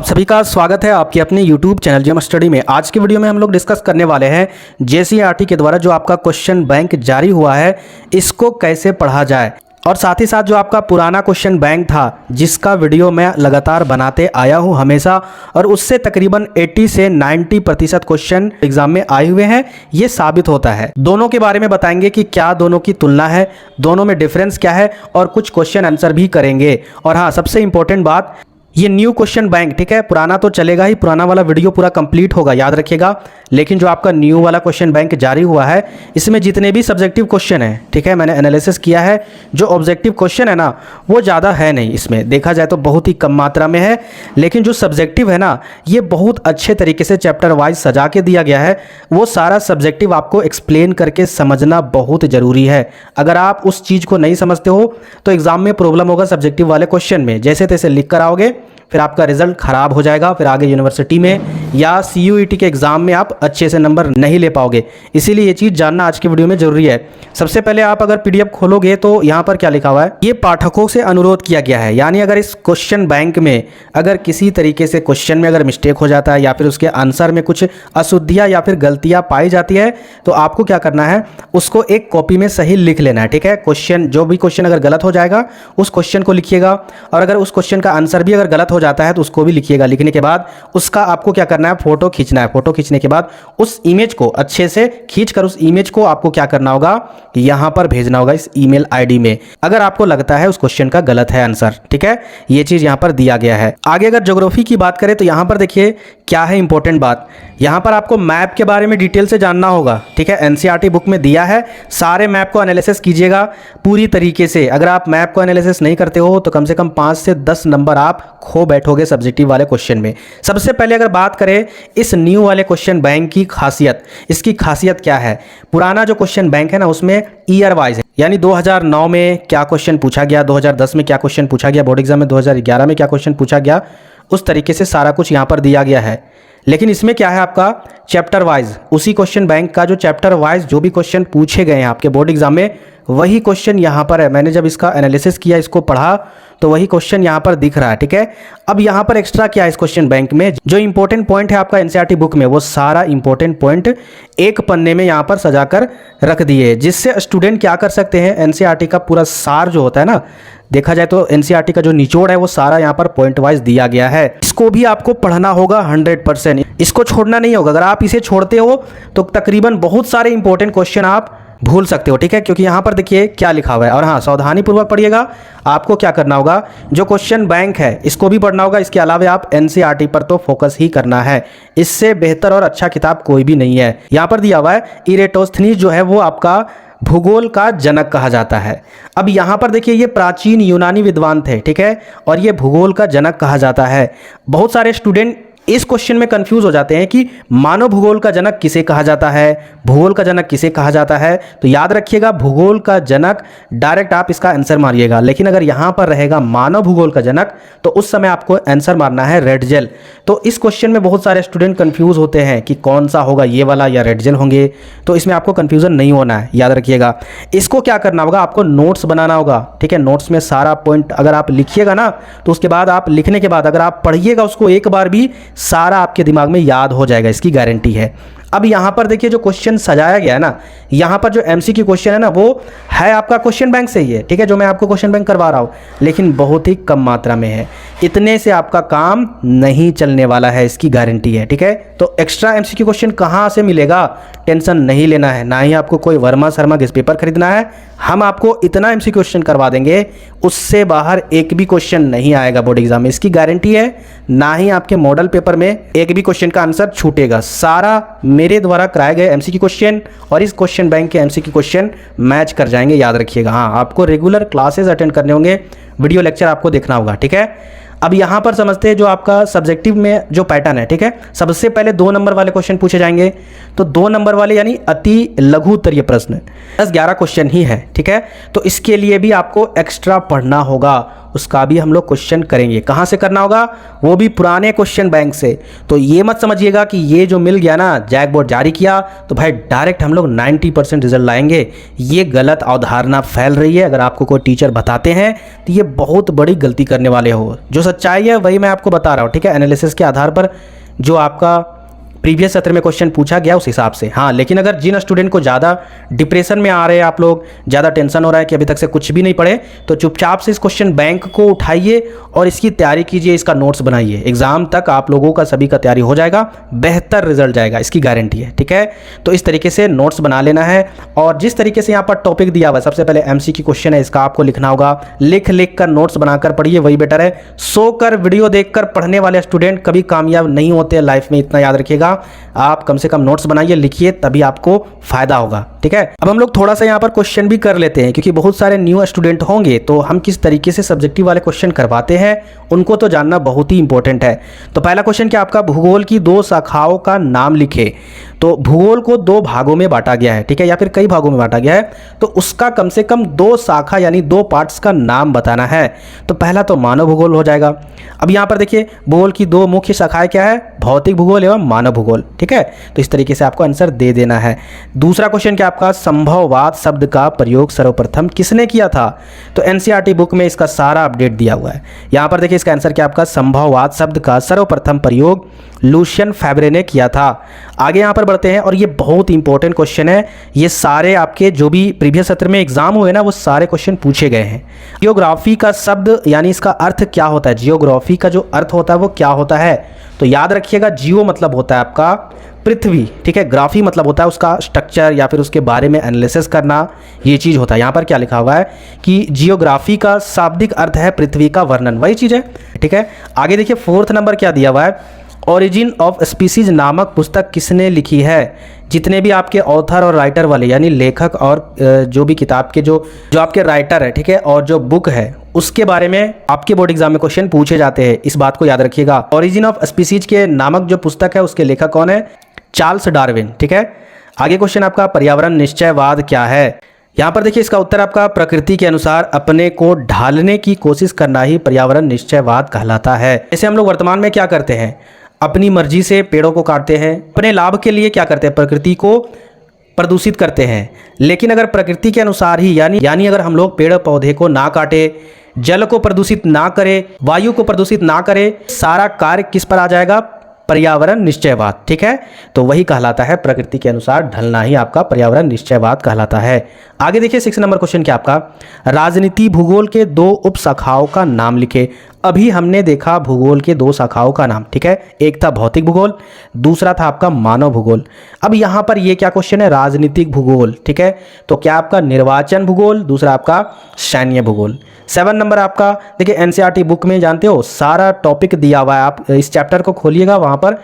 सभी का स्वागत है आपके अपने YouTube चैनल जेएम स्टडी में। आज की वीडियो में हम लोग डिस्कस करने वाले हैं जेसीईआरटी के द्वारा जो आपका क्वेश्चन बैंक जारी हुआ है इसको कैसे पढ़ा जाए, और साथ ही साथ जो आपका पुराना क्वेश्चन बैंक था जिसका वीडियो मैं लगातार बनाते आया हूं हमेशा, और उससे तकरीबन 80 से 90% क्वेश्चन एग्जाम में आए हुए हैं, ये साबित होता है। दोनों के बारे में बताएंगे कि क्या दोनों की तुलना है, दोनों में डिफरेंस क्या है, और कुछ क्वेश्चन आंसर भी करेंगे। और हाँ, सबसे इंपॉर्टेंट बात, ये न्यू क्वेश्चन बैंक, ठीक है, पुराना तो चलेगा ही, पुराना वाला वीडियो पूरा कंप्लीट होगा, याद रखिएगा। लेकिन जो आपका न्यू वाला क्वेश्चन बैंक जारी हुआ है इसमें जितने भी सब्जेक्टिव क्वेश्चन हैं, ठीक है, मैंने एनालिसिस किया है, जो ऑब्जेक्टिव क्वेश्चन है ना वो ज़्यादा है नहीं, इसमें देखा जाए तो बहुत ही कम मात्रा में है। लेकिन जो सब्जेक्टिव है ना ये बहुत अच्छे तरीके से चैप्टर वाइज सजा के दिया गया है। वो सारा सब्जेक्टिव आपको एक्सप्लेन करके समझना बहुत ज़रूरी है। अगर आप उस चीज़ को नहीं समझते हो तो एग्ज़ाम में प्रॉब्लम होगा। सब्जेक्टिव वाले क्वेश्चन में जैसे तैसे लिख कर आओगे फिर आपका रिजल्ट खराब हो जाएगा, फिर आगे यूनिवर्सिटी में या सीयूईटी के एग्ज़ाम में आप अच्छे से नंबर नहीं ले पाओगे। इसीलिए ये चीज़ जानना आज की वीडियो में ज़रूरी है। सबसे पहले आप अगर पीडीएफ खोलोगे तो यहाँ पर क्या लिखा हुआ है, ये पाठकों से अनुरोध किया गया है। यानी अगर इस क्वेश्चन बैंक में अगर किसी तरीके से क्वेश्चन में अगर मिस्टेक हो जाता है या फिर उसके आंसर में कुछ अशुद्धियाँ या फिर गलतियाँ पाई जाती है तो आपको क्या करना है, उसको एक कॉपी में सही लिख लेना है, ठीक है। क्वेश्चन जो भी क्वेश्चन अगर गलत हो जाएगा उस क्वेश्चन को लिखिएगा, और अगर उस क्वेश्चन का आंसर भी अगर गलत हो जाता है तो उसको भी लिखिएगा। लिखने के बाद उसका आपको क्या करना है, फोटो खींचना है। फोटो खींचने के बाद उस इमेज को अच्छे से खींचकर उस इमेज को आपको क्या करना होगा, यहां पर भेजना होगा इस ईमेल आईडी में, अगर आपको लगता है उस क्वेश्चन का गलत है आंसर, ठीक है। ये चीज यहां पर दिया गया है। आगे अगर ज्योग्राफी की बात करें तो यहां पर देखिए क्या है इंपॉर्टेंट बात, यहां पर आपको मैप के बारे में डिटेल से जानना होगा, ठीक है। एनसीईआरटी बुक में दिया है, सारे मैप को एनालिसिस कीजिएगा पूरी तरीके से। अगर आप मैप को एनालिसिस नहीं करते हो तो कम से कम 5 से 10 नंबर आप खो बैठोगे सब्जेक्टिव वाले क्वेश्चन में। सबसे पहले अगर बात करें इस न्यू वाले क्वेश्चन बैंक की खासियत, इसकी खासियत क्या है, पुराना जो क्वेश्चन बैंक है ना उसमें ईयर वाइज है, यानी 2009 में क्या क्वेश्चन पूछा गया, 2010 में क्या क्वेश्चन पूछा गया, बोर्ड एग्जाम में 2011 में क्या क्वेश्चन पूछा गया, उस तरीके से सारा कुछ यहाँ पर दिया गया है। लेकिन इसमें क्या है आपका चैप्टर वाइज, उसी क्वेश्चन बैंक का जो चैप्टर वाइज जो भी क्वेश्चन पूछे गए हैं आपके बोर्ड एग्जाम में वही क्वेश्चन यहाँ पर है। मैंने जब इसका एनालिसिस किया, इसको पढ़ा, तो वही क्वेश्चन यहाँ पर दिख रहा है, ठीक है। अब यहाँ पर एक्स्ट्रा क्या है इस क्वेश्चन बैंक में, जो इंपॉर्टेंट पॉइंट है आपका एनसीईआरटी बुक में वो सारा इंपॉर्टेंट पॉइंट एक पन्ने में यहाँ पर सजाकर रख दिए, जिससे स्टूडेंट क्या कर सकते हैं, एनसीईआरटी का पूरा सार जो होता है ना, देखा जाए तो एनसीईआरटी का जो निचोड़ है वो सारा यहाँ पर पॉइंट वाइज दिया गया है। इसको भी आपको पढ़ना होगा 100%, इसको छोड़ना नहीं होगा। अगर आप इसे छोड़ते हो तो तकरीबन बहुत सारे इंपॉर्टेंट क्वेश्चन आप भूल सकते हो, ठीक है। क्योंकि यहाँ पर देखिए क्या लिखा हुआ है, और हाँ सावधानी पूर्वक पढ़िएगा। आपको क्या करना होगा, जो क्वेश्चन बैंक है इसको भी पढ़ना होगा, इसके अलावा आप एनसीईआरटी पर तो फोकस ही करना है। इससे बेहतर और अच्छा किताब कोई भी नहीं है। यहाँ पर दिया हुआ है इरेटोस्थनीज जो है वो आपका भूगोल का जनक कहा जाता है। अब यहाँ पर देखिए ये प्राचीन यूनानी विद्वान थे, ठीक है, और ये भूगोल का जनक कहा जाता है। बहुत सारे स्टूडेंट इस क्वेश्चन में कंफ्यूज हो जाते हैं कि मानव भूगोल का जनक किसे कहा जाता है, भूगोल का जनक किसे कहा जाता है। तो याद रखिएगा भूगोल का जनक डायरेक्ट आप इसका आंसर मारिएगा, लेकिन अगर यहाँ पर रहेगा मानव भूगोल का जनक तो उस समय आपको आंसर मारना है रेडजेल। तो इस क्वेश्चन में बहुत सारे स्टूडेंट कंफ्यूज होते हैं कि कौन सा होगा, ये वाला या रेडजेल होंगे, तो इसमें आपको कंफ्यूजन नहीं होना है, याद रखिएगा। इसको क्या करना होगा, आपको नोट्स बनाना होगा, ठीक है। नोट्स में सारा पॉइंट अगर आप लिखिएगा ना तो उसके बाद आप लिखने के बाद अगर आप पढ़िएगा उसको एक बार भी, सारा आपके दिमाग में याद हो जाएगा, इसकी गारंटी है। अब यहाँ पर देखिए जो क्वेश्चन सजाया गया है ना, यहाँ पर जो एमसीक्यू क्वेश्चन है ना वो है आपका क्वेश्चन बैंक से ही है, ठीक है, जो मैं आपको क्वेश्चन बैंक करवा रहा हूँ, लेकिन बहुत ही कम मात्रा में है। इतने से आपका काम नहीं चलने वाला है, इसकी गारंटी है, ठीक है। तो एक्स्ट्रा एमसीक्यू क्वेश्चन कहाँ से मिलेगा, टेंशन नहीं लेना है, ना ही आपको कोई वर्मा शर्मा गेस्ट पेपर खरीदना है। हम आपको इतना एमसीक्यू क्वेश्चन करवा देंगे उससे बाहर एक भी क्वेश्चन नहीं आएगा बोर्ड एग्जाम में, इसकी गारंटी है। ना ही आपके मॉडल पेपर में एक भी क्वेश्चन का आंसर छूटेगा। सारा मेरे द्वारा कराए गए एमसीक्यू क्वेश्चन और इस क्वेश्चन बैंक के एमसीक्यू क्वेश्चन मैच कर जाएंगे, याद रखिएगा। हाँ, आपको रेगुलर क्लासेस अटेंड करने होंगे, वीडियो लेक्चर आपको देखना होगा, ठीक है। अब यहाँ पर समझते हैं जो आपका सब्जेक्टिव में जो पैटर्न है, ठीक है। सबसे पहले 2 नंबर वाले क्वेश्चन पूछे जाएंगे, तो 2 नंबर वाले यानी अति लघु उत्तरीय प्रश्न 10-11 क्वेश्चन ही है, ठीक है। तो इसके लिए भी आपको एक्स्ट्रा पढ़ना होगा, उसका भी हम लोग क्वेश्चन करेंगे। कहाँ से करना होगा, वो भी पुराने क्वेश्चन बैंक से। तो ये मत समझिएगा कि ये जो मिल गया ना, जैक बोर्ड जारी किया तो भाई डायरेक्ट हम लोग 90% रिजल्ट लाएंगे। ये गलत अवधारणा फैल रही है। अगर आपको कोई टीचर बताते हैं तो ये बहुत बड़ी गलती करने वाले हो। जो सच्चाई है वही मैं आपको बता रहा हूँ, ठीक है, एनालिसिस के आधार पर, जो आपका प्रीवियस सत्र में क्वेश्चन पूछा गया उस हिसाब से। हाँ, लेकिन अगर जिन स्टूडेंट को ज़्यादा डिप्रेशन में आ रहे हैं, आप लोग ज़्यादा टेंशन हो रहा है कि अभी तक से कुछ भी नहीं पढ़े, तो चुपचाप से इस क्वेश्चन बैंक को उठाइए और इसकी तैयारी कीजिए, इसका नोट्स बनाइए। एग्जाम तक आप लोगों का सभी का तैयारी हो जाएगा, बेहतर रिजल्ट जाएगा, इसकी गारंटी है, ठीक है। तो इस तरीके से नोट्स बना लेना है। और जिस तरीके से यहाँ पर टॉपिक दिया हुआ है, सबसे पहले MCQ क्वेश्चन है, इसका आपको लिखना होगा। लिख कर नोट्स बनाकर पढ़िए, वही बेटर है। सोकर वीडियो देखकर पढ़ने वाले स्टूडेंट कभी कामयाब नहीं होते लाइफ में, इतना याद रखिएगा। आप कम से कम नोट्स बनाइए, लिखिए, तभी आपको फायदा होगा, ठीक है। अब हम लोग थोड़ा सा यहाँ पर क्वेश्चन भी कर लेते हैं, क्योंकि बहुत सारे न्यू स्टूडेंट होंगे, तो हम किस तरीके से सब्जेक्टिव वाले क्वेश्चन करवाते हैं उनको तो जानना बहुत ही इंपॉर्टेंट है। तो पहला क्वेश्चन क्या आपका, भूगोल की 2 शाखाओं का नाम लिखे। तो भूगोल को 2 भागों में बांटा गया है, ठीक है, या फिर कई भागों में बांटा गया है, तो उसका कम से कम 2 शाखा यानी 2 पार्ट्स का नाम बताना है। तो पहला तो मानव भूगोल हो जाएगा। अब यहाँ पर देखिए, भूगोल की 2 मुख्य शाखाएं क्या है, भौतिक भूगोल एवं मानव भूगोल, ठीक है। तो इस तरीके से आपको आंसर दे देना है। दूसरा क्वेश्चन क्या आपका, संभववाद शब्द का प्रयोग सर्वप्रथम किसने किया था। तो NCERT बुक में इसका सारा अपडेट दिया हुआ है। यहाँ पर देखिए, इसका आंसर क्या आपका, संभववाद शब्द का सर्वप्रथम प्रयोग लुशियन फैब्रे ने किया था। आगे यहाँ पर बढ़ते हैं, और ये बहुत इंपॉर्टेंट क्वेश्चन है। ये सारे आपके जो भी प्रीवियस सत्र में एग्जाम हुए ना, वो सारे क्वेश्चन पूछे गए हैं। जियोग्राफी का शब्द यानी इसका अर्थ क्या होता है, जियोग्राफी का जो अर्थ होता है वो क्या होता है। तो याद रखिएगा, जियो मतलब होता है आपका पृथ्वी, ठीक है, ग्राफी मतलब होता है उसका स्ट्रक्चर या फिर उसके बारे में एनालिसिस करना, ये चीज़ होता है। यहाँ पर क्या लिखा हुआ है कि जियोग्राफी का शाब्दिक अर्थ है पृथ्वी का वर्णन, वही चीज़ है, ठीक है। आगे देखिए, 4th नंबर क्या दिया हुआ है, ओरिजिन ऑफ स्पीसीज नामक पुस्तक किसने लिखी है। जितने भी आपके ऑथर और राइटर वाले यानी लेखक और जो भी किताब के जो आपके राइटर है, ठीक है, और जो बुक है उसके बारे में आपके बोर्ड एग्जाम में क्वेश्चन पूछे जाते हैं, इस बात को याद रखिएगा। ओरिजिन ऑफ स्पीसीज के नामक जो पुस्तक है उसके लेखक कौन है, चार्ल्स डार्विन, ठीक है। आगे क्वेश्चन आपका, पर्यावरण निश्चयवाद क्या है। यहाँ पर देखिए, इसका उत्तर आपका प्रकृति के अनुसार अपने को ढालने की कोशिश करना ही पर्यावरण निश्चयवाद कहलाता है। जैसे हम लोग वर्तमान में क्या करते हैं, अपनी मर्जी से पेड़ों को काटते हैं, अपने लाभ के लिए क्या करते हैं, प्रकृति को प्रदूषित करते हैं। लेकिन अगर प्रकृति के अनुसार ही यानी अगर हम लोग पेड़ पौधे को ना काटे, जल को प्रदूषित ना करें, वायु को प्रदूषित ना करें, सारा कार्य किस पर आ जाएगा, पर्यावरण निश्चयवाद, ठीक है। तो वही कहलाता है प्रकृति के अनुसार ढलना ही आपका पर्यावरण निश्चयवाद कहलाता है। आगे देखिए, 6 नंबर क्वेश्चन क्या आपका, राजनीति भूगोल के 2 उप शाखाओं का नाम लिखे। अभी हमने देखा भूगोल के 2 शाखाओं का नाम, ठीक है, एक था भौतिक भूगोल, दूसरा था आपका मानव भूगोल। अब यहाँ पर ये क्या क्वेश्चन है, राजनीतिक भूगोल, ठीक है। तो क्या आपका निर्वाचन भूगोल, दूसरा आपका सैन्य भूगोल। 7 नंबर आपका देखिए, NCERT बुक में जानते हो सारा टॉपिक दिया हुआ है। आप इस चैप्टर को खोलिएगा, वहाँ पर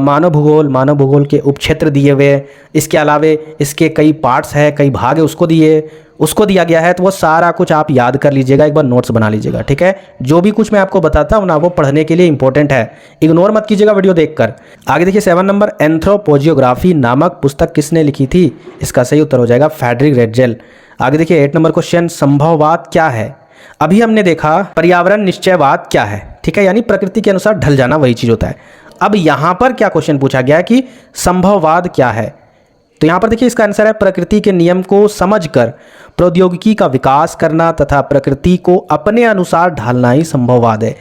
मानव भूगोल के उपक्षेत्र दिए हुए, इसके अलावे इसके कई पार्ट्स है, कई भाग है, उसको दिया गया है। तो वो सारा कुछ आप याद कर लीजिएगा, एक बार नोट्स बना लीजिएगा, ठीक है। जो भी कुछ मैं आपको बताता हूँ ना, वो पढ़ने के लिए इंपॉर्टेंट है, इग्नोर मत कीजिएगा वीडियो देखकर। आगे देखिए, 7 नंबर, एंथ्रोपोजियोग्राफी नामक पुस्तक किसने लिखी थी। इसका सही उत्तर हो जाएगा फ्रेडरिक रेटजेल। आगे देखिए, 8 नंबर क्वेश्चन, संभववाद क्या है। अभी हमने देखा पर्यावरण निश्चयवाद क्या है, ठीक है, यानी प्रकृति के अनुसार ढल जाना, वही चीज होता है। अब यहां पर क्या क्वेश्चन पूछा गया है कि संभववाद क्या है। तो यहां पर देखिए, इसका आंसर है प्रकृति के नियम को समझकर प्रौद्योगिकी का विकास करना तथा प्रकृति को अपने अनुसार ढालना ही संभववाद है।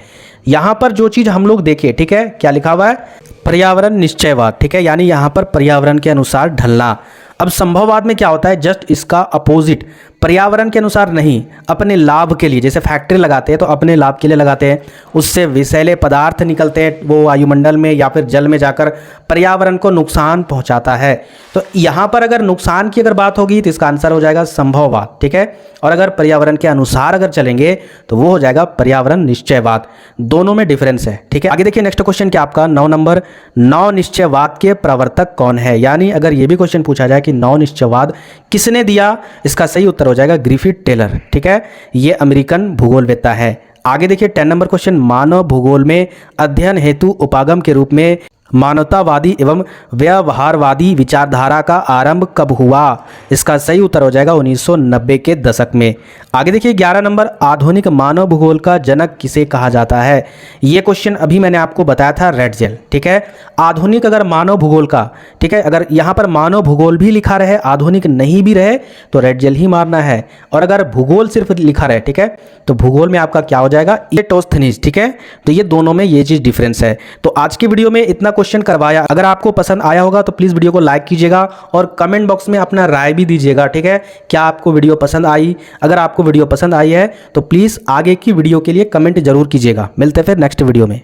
यहां पर जो चीज हम लोग देखे, ठीक है, क्या लिखा हुआ है, पर्यावरण निश्चयवाद, ठीक है, यानी यहां पर पर्यावरण के अनुसार ढलना। अब संभववाद में क्या होता है, जस्ट इसका अपोजिट, पर्यावरण के अनुसार नहीं, अपने लाभ के लिए। जैसे फैक्ट्री लगाते हैं तो अपने लाभ के लिए लगाते हैं, उससे विषैले पदार्थ निकलते हैं, वो वायुमंडल में या फिर जल में जाकर पर्यावरण को नुकसान पहुंचाता है। तो यहाँ पर अगर नुकसान की अगर बात होगी तो इसका आंसर हो जाएगा संभववाद, ठीक है। और अगर पर्यावरण के अनुसार अगर चलेंगे तो वो हो जाएगा पर्यावरण निश्चयवाद। दोनों में डिफरेंस है, ठीक है। आगे देखिए, नेक्स्ट क्वेश्चन क्या आपका, 9 नंबर, नव निश्चयवाद के प्रवर्तक कौन है। यानी अगर ये भी क्वेश्चन पूछा जाए कि नव निश्चयवाद किसने दिया, इसका सही उत्तर हो जाएगा ग्रिफिथ टेलर, ठीक है, ये अमेरिकन भूगोलवेत्ता है। आगे देखिए, 10 नंबर क्वेश्चन, मानव भूगोल में अध्ययन हेतु उपागम के रूप में मानवतावादी एवं व्यवहारवादी विचारधारा का आरंभ कब हुआ? इसका सही उत्तर हो जाएगा 1990 के दशक में। आगे देखिए 11 नंबर, आधुनिक मानव भूगोल का जनक किसे कहा जाता है? ये क्वेश्चन अभी मैंने आपको बताया था, रेटजेल। ठीक है, आधुनिक अगर मानव भूगोल का, ठीक है, अगर यहाँ पर मानव भूगोल भी लिखा रहे, आधुनिक नहीं भी रहे तो रेटजेल ही मारना है। और अगर भूगोल सिर्फ लिखा रहे, ठीक है, तो भूगोल में आपका क्या हो जाएगा? इरेटोस्थनीज। ठीक है, तो ये दोनों में ये चीज़ डिफरेंस है। तो आज की वीडियो में इतना क्वेश्चन करवाया, अगर आपको पसंद आया होगा तो प्लीज़ वीडियो को लाइक कीजिएगा और कमेंट बॉक्स में अपना राय भी दीजिएगा। ठीक है, क्या आपको वीडियो पसंद आई? अगर आपको वीडियो पसंद आई है तो प्लीज़ आगे की वीडियो के लिए कमेंट जरूर कीजिएगा। मिलते हैं फिर नेक्स्ट वीडियो में।